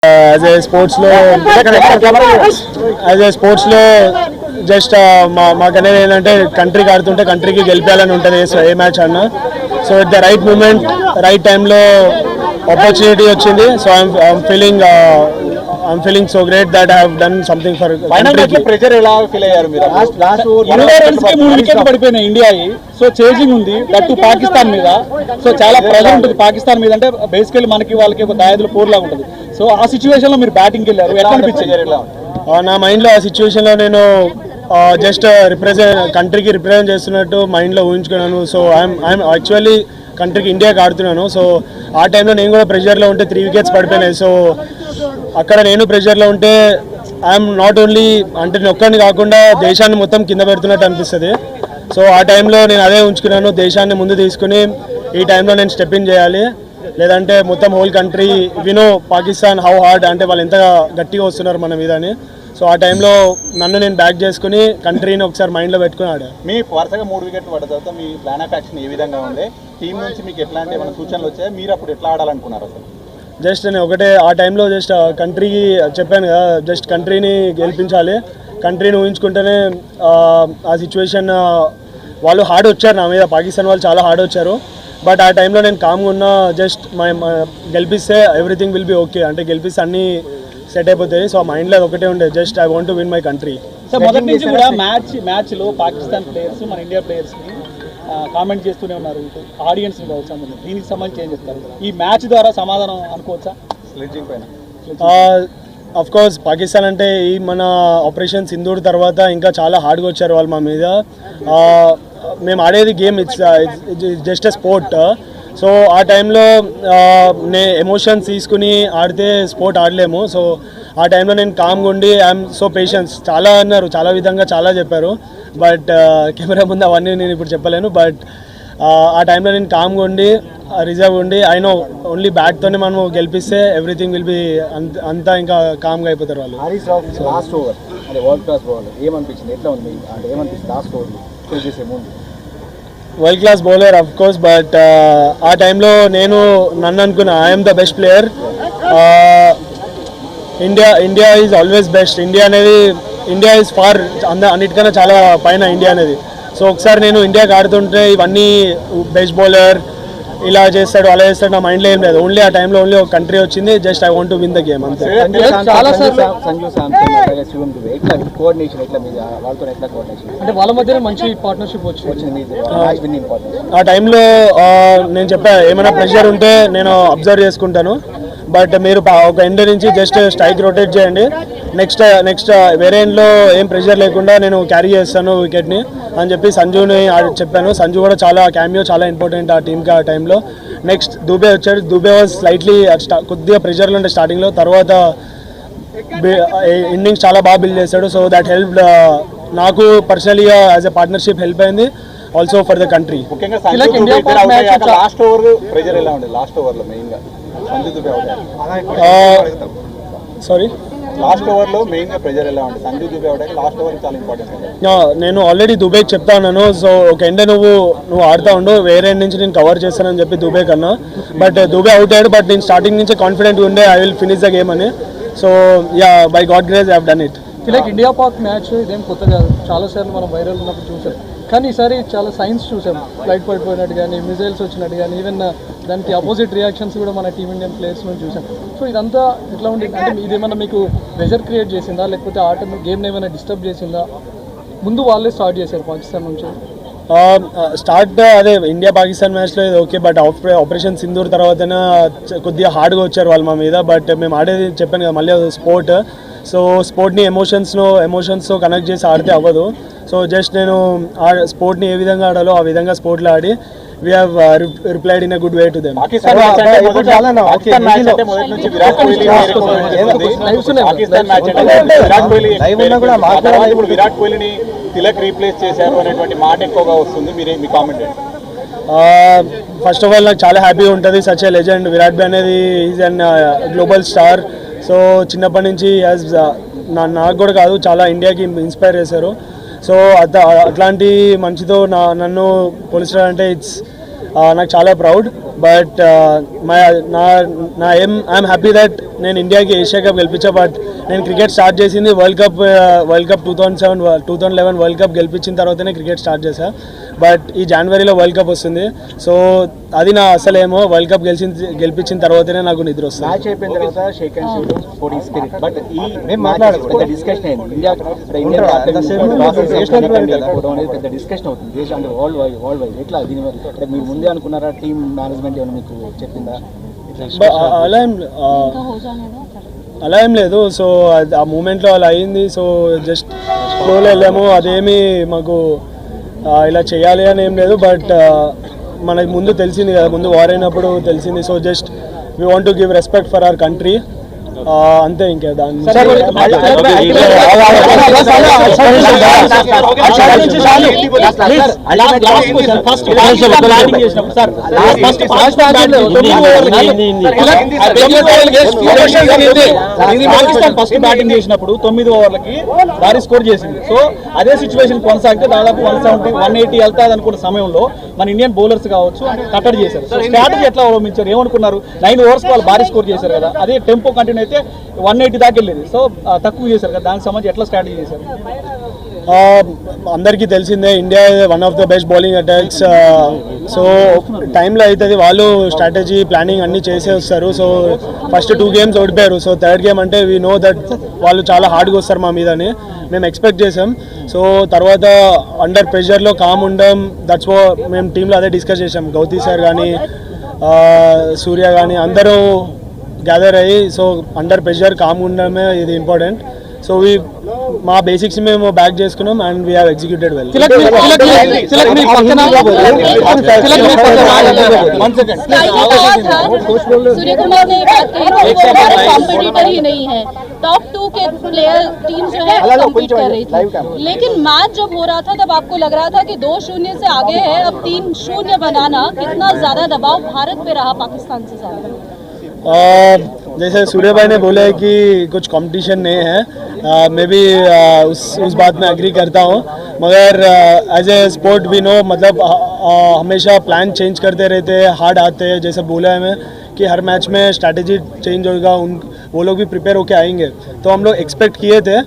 As a స్పోర్ట్స్లో just మాకు అనేది ఏంటంటే కంట్రీకి ఆడుతుంటే కంట్రీకి గెలిపాలని ఉంటుంది ఏ మ్యాచ్ అన్నా. So at the right moment right టైంలో ఆపర్చునిటీ వచ్చింది. So I'm feeling so great that I have done something for country. Pressure ఎలా ఫీల్ అయ్యారు మీరు? 20 రన్స్ కి 3 వికెట్లు పడిపోయినాయి ఇండియాయి. సో చేజింగ్ ఉంది దట్టు పాకిస్తాన్ మీద. సో చాలా ప్రెషర్ ఉంటుంది పాకిస్తాన్ మీద. అంటే బేసికల్లీ మనకి వాళ్ళకి ఒక దాయాదుల పోర్ లాగా ఉంటుంది. సో ఆ సిచ్యువేషన్ లో మీరు బ్యాటింగ్ వెళ్ళారు, ఎలా అనిపించింది? నా మైండ్లో ఆ సిచ్యువేషన్లో నేను జస్ట్ కంట్రీకి రిప్రజెంట్ చేస్తున్నట్టు మైండ్లో ఊహించుకున్నాను. సో ఐఎమ్ యాక్చువల్లీ కంట్రీకి ఇండియాకి ఆడుతున్నాను. సో ఆ టైంలో నేను కూడా ప్రెషర్లో ఉంటే 3 వికెట్స్ పడిపోయినాయి. సో అక్కడ నేను ప్రెషర్లో ఉంటే ఐఎమ్ నాట్ ఓన్లీ అంటే నేను ఒక్కడిని కాకుండా దేశాన్ని మొత్తం కింద పెడుతున్నట్టు అనిపిస్తుంది. సో ఆ టైంలో నేను అదే ఉంచుకున్నాను, దేశాన్ని ముందు తీసుకుని ఈ టైంలో నేను స్టెప్ ఇన్ చేయాలి, లేదంటే మొత్తం హోల్ కంట్రీ వినో పాకిస్తాన్ హౌ హార్డ్ అంటే వాళ్ళు ఎంత గట్టిగా వస్తున్నారు మన మీద అని. సో ఆ టైంలో నన్ను నేను బ్యాక్ చేసుకుని కంట్రీని ఒకసారి మైండ్లో పెట్టుకుని ఆడాను. మీ వరుసగా 3 వికెట్లు పడ్డ తర్వాత మీ ప్లాన్ ఆఫ్ యాక్షన్ ఏ విధంగా ఉంది? టీం నుంచి మీకు ఎట్లాంటి ఏమైనా సూచనలు వచ్చాయి? మీరు అప్పుడు ఎట్లా ఆడాలనుకున్నారు అసలు? జస్ట్ నేను ఒకటే ఆ టైంలో జస్ట్ కంట్రీకి చెప్పాను కదా, జస్ట్ కంట్రీని గెలిపించాలి, కంట్రీని ఊహించుకుంటేనే ఆ సిచ్యువేషన్ వాళ్ళు హార్డ్ వచ్చారు నా మీద, పాకిస్తాన్ వాళ్ళు చాలా హార్డ్ వచ్చారు. బట్ ఆ టైంలో నేను కామ్గా ఉన్నా, జస్ట్ గెలిపిస్తే ఎవ్రీథింగ్ విల్ బి ఓకే, అంటే గెలిపిస్తే అన్నీ సెట్ అయిపోతాయి. సో ఆ మైండ్లో ఒకటే ఉండే, just I want to win my country. So మొదటి నుంచి కూడా మ్యాచ్లో పాకిస్తాన్ ప్లేయర్స్ మన ఇండియా ప్లేయర్స్ని కామెంట్ చేస్తూనే ఉన్నారు, ఆడియన్స్ని కావచ్చు. దీనికి సంబంధించి ఏం చెప్తారు? ఈ మ్యాచ్ ద్వారా సమాధానం అనుకోవచ్చా? స్లెడ్జింగ్ పైన అఫ్ కోర్స్ పాకిస్తాన్ అంటే ఈ మన ఆపరేషన్ సింధూర్ తర్వాత ఇంకా చాలా హార్డ్గా వచ్చారు వాళ్ళు మా మీద. మేము ఆడేది game, it's just a sport. So ఆ టైంలో ఎమోషన్స్ తీసుకుని ఆడితే స్పోర్ట్ ఆడలేము. సో ఆ టైంలో నేను కామ్గా ఉండి ఐఎమ్ సో పేషెన్స్ చాలా అన్నారు, చాలా విధంగా చాలా చెప్పారు. బట్ కెమెరా ముందు అవన్నీ నేను ఇప్పుడు చెప్పలేను. బట్ ఆ టైంలో నేను కామ్గా ఉండి రిజర్వ్ ఉండి ఐ నో ఓన్లీ బ్యాట్తోనే మనం గెలిపిస్తే ఎవ్రీథింగ్ విల్ బి అంతా ఇంకా కామ్గా అయిపోతారు వాళ్ళు. లాస్ట్ ఓవర్ అంటే వరల్డ్ క్లాస్ బౌలర్ ఏమనిపించింది, ఎట్లా ఉంది అంటే ఏమనిపించింది లాస్ట్ ఓవర్ చేసే ముందు? World class bowler of course, but ఆ టైంలో నేను నన్ను అనుకున్నా I'm the best player. India is always best. India is far అన్నిటికన్నా చాలా పైన ఇండియా అనేది. సో ఒకసారి నేను ఇండియాకి ఆడుతుంటే ఇవన్నీ బెస్ట్ బౌలర్ ఇలా చేస్తాడు అలా చేస్తాడు నా మైండ్లో ఏం లేదు. ఓన్లీ ఆ టైంలో ఓన్లీ ఒక కంట్రీ వచ్చింది, just I want to win the game అంతే. అంటే వాళ్ళ మధ్య మంచి పార్ట్నర్షిప్ వచ్చింది ఆ టైంలో. నేను చెప్పా ఏమైనా ప్రెషర్ ఉంటే నేను అబ్జర్వ్ చేసుకుంటాను, బట్ మీరు ఒక ఎండ్ నుంచి జస్ట్ స్ట్రైక్ రొటేట్ చేయండి, నెక్స్ట్ వేరే ఎండ్లో ఏం ప్రెషర్ లేకుండా నేను క్యారీ చేస్తాను వికెట్ని అని చెప్పి సంజుని చెప్పాను. సంజు కూడా చాలా క్యామియో చాలా ఇంపార్టెంట్ ఆ టీంకి ఆ టైంలో. నెక్స్ట్ దుబే వచ్చాడు. దుబే వాజ్ స్లైట్లీ కొద్దిగా ప్రెషర్లో ఉండే స్టార్టింగ్లో, తర్వాత ఇన్నింగ్స్ చాలా బాగా బిల్డ్ చేశాడు. సో దట్ హెల్ప్ నాకు పర్సనలీగా యాజ్ ఎ పార్ట్నర్షిప్ హెల్ప్ అయింది, also for the country. Sorry last ఓవర్లో మెయిన్గా ప్రెజర్ ఎలా ఉంది? సంజు దుబే అవడానికి లాస్ట్ ఓవర్ చాలా ఇంపార్టెంట్. నేను ఆల్రెడీ దుబేకి చెప్తా ఉన్నాను, సో ఒక ఎండ్ నువ్వు ఆడుతూ ఉండు, వేరే ఎండ్ నుంచి నేను కవర్ చేస్తానని చెప్పి దుబే కన్నా. బట్ దుబే అవుట్ అయ్యాడు, బట్ నేను స్టార్టింగ్ నుంచి కాన్ఫిడెంట్ ఉండే I will finish the game అని. So yeah, by God grace I have done it. Like India Pak match ఇదేం కొత్త కాదు, చాలాసార్లు మనం వైరల్ ఉన్నప్పుడు చూసాం. కానీ ఈసారి చాలా సైన్స్ చూసాం, ఫ్లైట్ పడిపోయినట్టు కానీ మిజైల్స్ వచ్చినట్టు కానీ, ఈవెన్ దానికి అపోజిట్ రియాక్షన్స్ కూడా మన టీమిండియన్ ప్లేయర్స్ నుంచి చూసాం. సో ఇదంతా ఎట్లా ఉంది అంటే ఇదేమన్నా మీకు ప్రెషర్ క్రియేట్ చేసిందా, లేకపోతే ఆటను గేమ్ని ఏమైనా డిస్టర్బ్ చేసిందా? ముందు వాళ్ళే స్టార్ట్ చేశారు పాకిస్తాన్ నుంచి. అదే ఇండియా పాకిస్తాన్ మ్యాచ్లో ఇది ఓకే, బట్ ఆపరేషన్ సింధూర్ తర్వాతనే కొద్దిగా హార్డ్గా వచ్చారు వాళ్ళు మా మీద. బట్ మేము ఆడేది చెప్పాను కదా మళ్ళీ స్పోర్ట్. సో స్పోర్ట్ని ఎమోషన్స్తో కనెక్ట్ చేసి ఆడితే అవ్వదు. సో జస్ట్ నేను స్పోర్ట్ని ఏ విధంగా ఆడాలో ఆ విధంగా స్పోర్ట్లో ఆడి we have replied in a good way to them. Pakistan match అంటే మొదటి నుంచి విరాట్ కోహ్లీని తిలక్ రీప్లేస్ చేశారు అనేటువంటి మాట ఎక్కువగా వస్తుంది, మీ కామెంట్? ఫస్ట్ ఆఫ్ ఆల్ నాకు చాలా హ్యాపీగా ఉంటుంది. సచ్ ఏ లెజెండ్ విరాట్ భాయ్ అనేది is an global star. So చిన్నప్పటి నుంచి నాకు కూడా కాదు చాలా ఇండియాకి ఇన్స్పైర్ చేశారు. సో అట్లాంటి మంచితో నన్ను పోలిస్తారంటే నాకు చాలా ప్రౌడ్. బట్ నా ఐఎమ్ హ్యాపీ దట్ నేను ఇండియాకి ఏషియా కప్ గెలిపించా. బట్ నేను క్రికెట్ స్టార్ట్ చేసింది వరల్డ్ కప్ 2011 వరల్డ్ కప్ గెలిపించిన తర్వాతనే క్రికెట్ స్టార్ట్ చేశా. బట్ ఈ జనవరిలో వరల్డ్ కప్ వస్తుంది. సో అది నా అసలేమో వరల్డ్ కప్ గెలిపించిన తర్వాతనే నాకు నిద్ర వస్తుంది. మ్యాచ్ అయిపోయిన తర్వాత shake and shoot sporting spirit. But ఈ పెద్ద డిస్కషన్ అయింది ఇండియా పెద్ద డిస్కషన్ అవుతుంది దేశం అంటే వరల్డ్ వైడ్. ఎట్లా దీని అంటే మీరు ముందే అనుకున్నారా? టీమ్ మేనేజ్మెంట్ ఏమైనా మీకు చెప్పిందా? అలా ఏం లేదు. సో ఆ మూమెంట్లో అలా అయింది. సో జస్ట్ ఫ్లోలో వెళ్ళాము. అదేమి మాకు ఇలా చేయాలి అని ఏం లేదు. బట్ మనకి ముందు తెలిసింది కదా, ముందు వార్ అయినప్పుడు తెలిసింది. So just we want to give respect for our country, అంతే. ఇంకా దాన్ని ఫస్ట్ బ్యాటింగ్ చేసినప్పుడు 9 ఓవర్లకి భారీ స్కోర్ చేసింది. సో అదే సిచ్యువేషన్ కొనసాగితే దాదాపు 170, 180 వెళ్తాది అనుకున్న సమయంలో మన ఇండియన్ బౌలర్స్ కావచ్చు కట్టడి చేశారు. సో స్ట్రాటజీ ఎట్లా అవలంబించారు? ఏమనుకున్నారు? 9 ఓవర్స్ వాళ్ళు భారీ స్కోర్ చేశారు కదా, అదే టెంపో కంటిన్యూ అయితే 180 దాకా వెళ్ళేది. సో తక్కువ చేశారు కదా, దానికి సంబంధించి ఎట్లా స్ట్రాటజీ చేశారు? అందరికీ తెలిసిందే India one of the best bowling attacks. So టైంలో అవుతుంది, వాళ్ళు స్ట్రాటజీ ప్లానింగ్ అన్నీ చేసే వస్తారు. సో ఫస్ట్ 2 గేమ్స్ ఓడిపోయారు. సో థర్డ్ గేమ్ అంటే వీ నో దట్ వాళ్ళు చాలా హార్డ్గా వస్తారు మా మీదని మేము ఎక్స్పెక్ట్ చేసాం. సో తర్వాత అండర్ ప్రెషర్లో కామ్ ఉండడం, దట్స్ మేము టీంలో అదే డిస్కస్ చేసాం. గౌతీ సార్ కానీ సూర్య కానీ అందరూ గ్యాదర్ అయ్యి, సో అండర్ ప్రెషర్ కామ్ ఉండడమే ఇది ఇంపార్టెంట్. సో మా బేసిక్స్ మేము బ్యాక్ చేసుకున్నాం and we have executed well. Surya Kumar ने बात कही कॉम्पिटिटर ही नहीं है, टॉप 2 के प्लेयर टीम जो है कम्पीट कर रही थी. लेकिन मैच जब हो रहा था तब आपको लग रहा था कि 2-0 से आगे है, अब 3-0 बनाना, कितना ज्यादा दबाव भारत पे रहा पाकिस्तान से ज्यादा? जैसे सूर्य भाई ने बोला है कि कुछ कंपटीशन नहीं है, मैं भी उस बात में एग्री करता हूँ. मगर एज ए स्पोर्ट भी नो, मतलब हमेशा प्लान चेंज करते रहते हैं, हार्ड आते हैं. जैसे बोला है मैं कि हर मैच में स्ट्रैटेजी चेंज होगा, वो लोग भी प्रिपेयर होके आएंगे. तो हम लोग एक्सपेक्ट किए थे.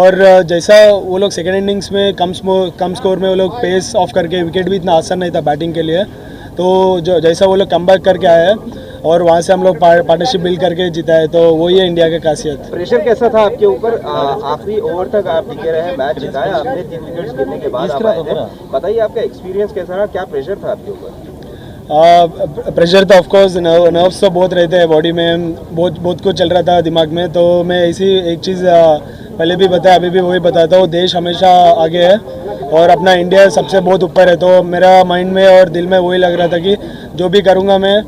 और जैसा वो लोग सेकेंड इनिंग्स में कम स्कोर में वो लोग पेस ऑफ करके, विकेट भी इतना आसान नहीं था बैटिंग के लिए, तो जैसा वो लोग कम बैक करके आए हैं और वहाँ से हम लोग पार्टनरशिप बिल्ड करके जीता है. तो वही है इंडिया की खासियत. प्रेशर कैसा था आपके ऊपर? आखिरी ओवर तक आप टिके रहे, मैच जिताया आपने, 3 विकेट्स गिरने के बाद आप आए थे. बताइए आपका एक्सपीरियंस कैसा रहा, क्या प्रेशर था आपके ऊपर? प्रेशर तो ऑफकोर्स नर्व्स तो बहुत रहते हैं बॉडी में, बहुत कुछ चल रहा था दिमाग में. तो मैं ऐसी एक चीज़ पहले भी बताया, अभी भी वही बताता हूँ, देश हमेशा आगे है और अपना इंडिया सबसे बहुत ऊपर है. तो मेरा माइंड में और दिल में वही लग रहा था कि जो भी करूँगा मैं,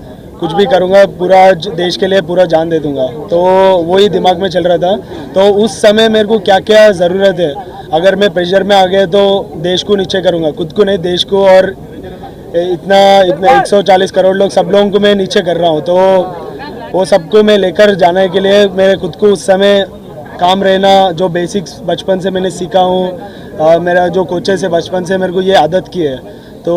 कुछ भी करूँगा, पूरा देश के लिए पूरा जान दे दूँगा. तो वही दिमाग में चल रहा था. तो उस समय मेरे को क्या क्या ज़रूरत है, अगर मैं प्रेशर में आ गया तो देश को नीचे करूँगा, खुद को नहीं, देश को. और इतना 140 करोड़ लोग, सब लोगों को मैं नीचे कर रहा हूँ. तो वो सबको मैं लेकर जाने के लिए मेरे खुद को उस समय काम रहना, जो बेसिक्स बचपन से मैंने सीखा हूँ, मेरा जो कोचेस है बचपन से मेरे को ये आदत की है. तो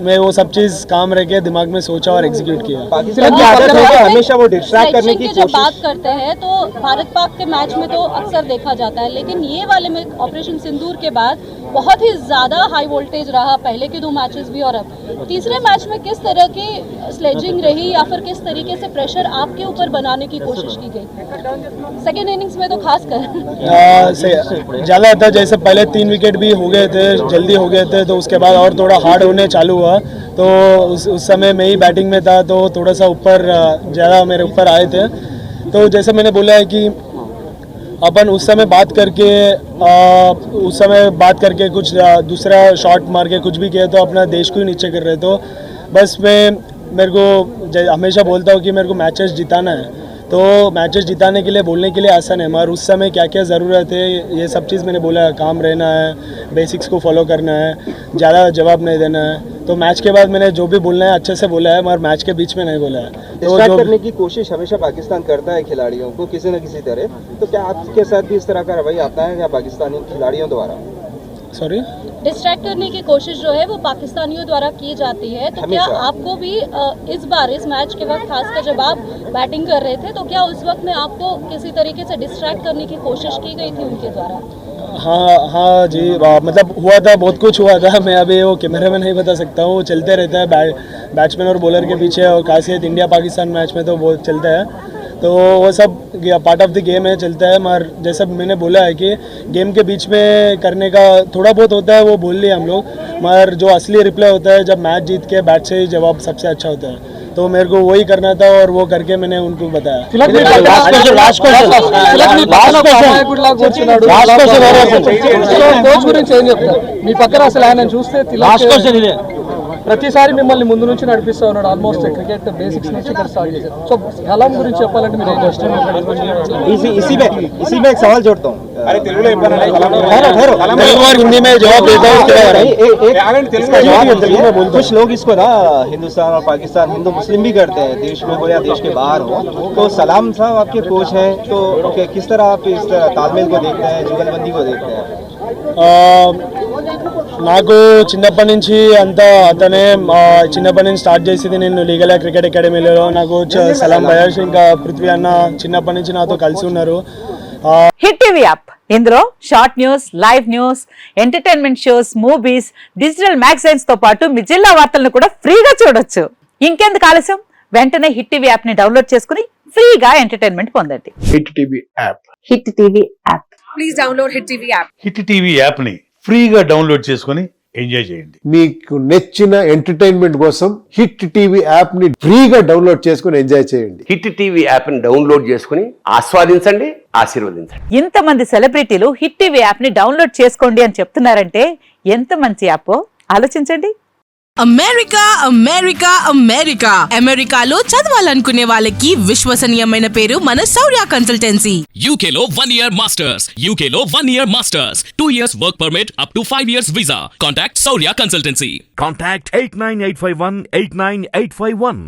मैं वो सब चीज़ काम रह के दिमाग में सोचा और एग्जीक्यूट किया. पाकिस्तान की आदत है कि हमेशा वो डिस्ट्रैक्ट करने की जब बात करते हैं तो भारत पाक के मैच में तो अक्सर देखा जाता है, लेकिन ये वाले में ऑपरेशन सिंदूर के बाद बहुत ही ज़्यादा हाई वोल्टेज रहा, पहले के 2 मैचेस भी और अब तीसरे मैच में किस तरह की स्लेजिंग रही या फिर किस तरीके से प्रेशर आपके ऊपर बनाने की कोशिश की गई सेकेंड इनिंग्स में? तो खास कर ज़्यादा था, जैसे पहले 3 विकेट भी हो गए थे, जल्दी हो गए थे, तो उसके बाद और थोड़ा हार्ड होने चालू हुआ. तो उस समय मैं ही बैटिंग में था, तो थोड़ा सा ऊपर ज़्यादा मेरे ऊपर आए थे. तो जैसे मैंने बोला है कि अपन उस समय बात करके कुछ दूसरा शॉट मार के कुछ भी किया तो अपना देश को ही नीचे कर रहे. तो बस मेरे को हमेशा बोलता हूँ कि मेरे को मैचेस जिताना है. तो मैचेस जिताने के लिए बोलने के लिए आसान है, मगर उस समय क्या क्या ज़रूरत है ये सब चीज़ मैंने बोला है. काम रहना है, बेसिक्स को फॉलो करना है, ज़्यादा जवाब नहीं देना है. तो मैच के बाद मैंने जो भी बोलना है अच्छे से बोला है, मगर मैच के बीच में नहीं बोला है. तो डिस्ट्रैक्ट करने की कोशिश हमेशा पाकिस्तान करता है खिलाड़ियों को किसी न किसी तरह. तो क्या आपके साथ भी इस तरह का रवैया आता है या पाकिस्तानी खिलाड़ियों द्वारा? सॉरी डिस्ट्रैक्ट करने की कोशिश जो है वो पाकिस्तानियों द्वारा की जाती है, तो क्या आपको भी इस बार इस मैच के वक्त खासकर जब आप बैटिंग कर रहे थे तो क्या उस वक्त में आपको किसी तरीके से डिस्ट्रैक्ट करने की कोशिश की गई थी उनके द्वारा? हाँ जी, मतलब हुआ था, बहुत कुछ हुआ था। मैं अभी वो कैमरे में नहीं बता सकता हूँ। चलते रहता है बैट्समैन और बॉलर के पीछे, और खासियत इंडिया पाकिस्तान मैच में तो वो चलता है, तो वो सब पार्ट ऑफ द गेम है, चलता है। मगर जैसा मैंने बोला है कि गेम के बीच में करने का थोड़ा बहुत होता है, वो बोल लिए हम लोग, मगर जो असली रिप्लाई होता है जब मैच जीत के बैट से ही जवाब सबसे अच्छा होता है, तो मेरे को वही करना था और वो करके मैंने उनको बताया। కోచ్ గురించి ఏం చెప్తారు? మీ పక్కన అసలు ఆయన చూస్తే ప్రతిసారి మిమ్మల్ని ముందు నుంచి నడిపిస్తా ఉన్నాడు, ఆల్మోస్ట్ క్రికెట్ బేసిక్స్ నుంచి ఇక్కడ స్టార్ట్ చేశారు. సో కలాం గురించి చెప్పాలంటే మీరు ఏం చేస్తారు? इसी में एक सवाल जोड़ता हूँ। अरे हिंदी में जवाब देता हूँ। कुछ लोग इसको ना हिंदुस्तान और पाकिस्तान, हिंदू मुस्लिम भी करते हैं, देश में हो या देश के बाहर हो। तो सलाम साहब आपके कोच हैं, तो किस तरह आप इस तरह तालमेल को देखते हैं, जुगलबंदी को देखते हैं? నాకు చిన్నప్పటి నుంచి అంతా అతనే చిన్నప్పటి నుంచి స్టార్ట్ చేసింది. నేను లీగల్ క్రికెట్ అకాడమీలో నాకు సలాం భయాష్ ఇంకా పృథ్వీ అన్న చిన్నప్పటి నుంచి నాతో కలిసి ఉన్నారు. హిట్ టీవీ యాప్, ఇందులో short news, live news, entertainment shows, movies, digital magazines తో పాటు మీ జిల్లా వార్తలను కూడా ఫ్రీగా చూడొచ్చు. ఇంకెందుకు ఆలస్యం, వెంటనే హిట్ టీవీ యాప్ ని డౌన్లోడ్ చేసుకుని ఫ్రీగా ఎంటర్టైన్మెంట్ పొందండి. Hit TV app, hit TV app. Please download hit TV app. Hit TV app ని ఫ్రీగా డౌన్లోడ్ చేసుకొని ఎంజాయ్ చేయండి. మీకు నచ్చిన ఎంటర్టైన్మెంట్ కోసం హిట్ టీవీ యాప్ ని ఫ్రీగా డౌన్లోడ్ చేసుకొని ఎంజాయ్ చేయండి. హిట్ టీవీ యాప్ ని డౌన్లోడ్ చేసుకుని ఆస్వాదించండి, ఆశీర్వదించండి. ఇంతమంది సెలబ్రిటీలు హిట్ టీవీ యాప్ ని డౌన్లోడ్ చేసుకోండి అని చెప్తున్నారంటే ఎంత మంచి యాప్ ఆలోచించండి. అమెరికా అమెరికా అమెరికా అమెరికాలో చదవాలనుకునే వాళ్ళకి విశ్వసనీయమైన పేరు మన శౌర్య కన్సల్టెన్సీ. UK లో 1 year masters, UK లో 1 year masters, 2 years work permit up to 5 years visa. Contact Saurya Consultancy. Contact 89851 89851.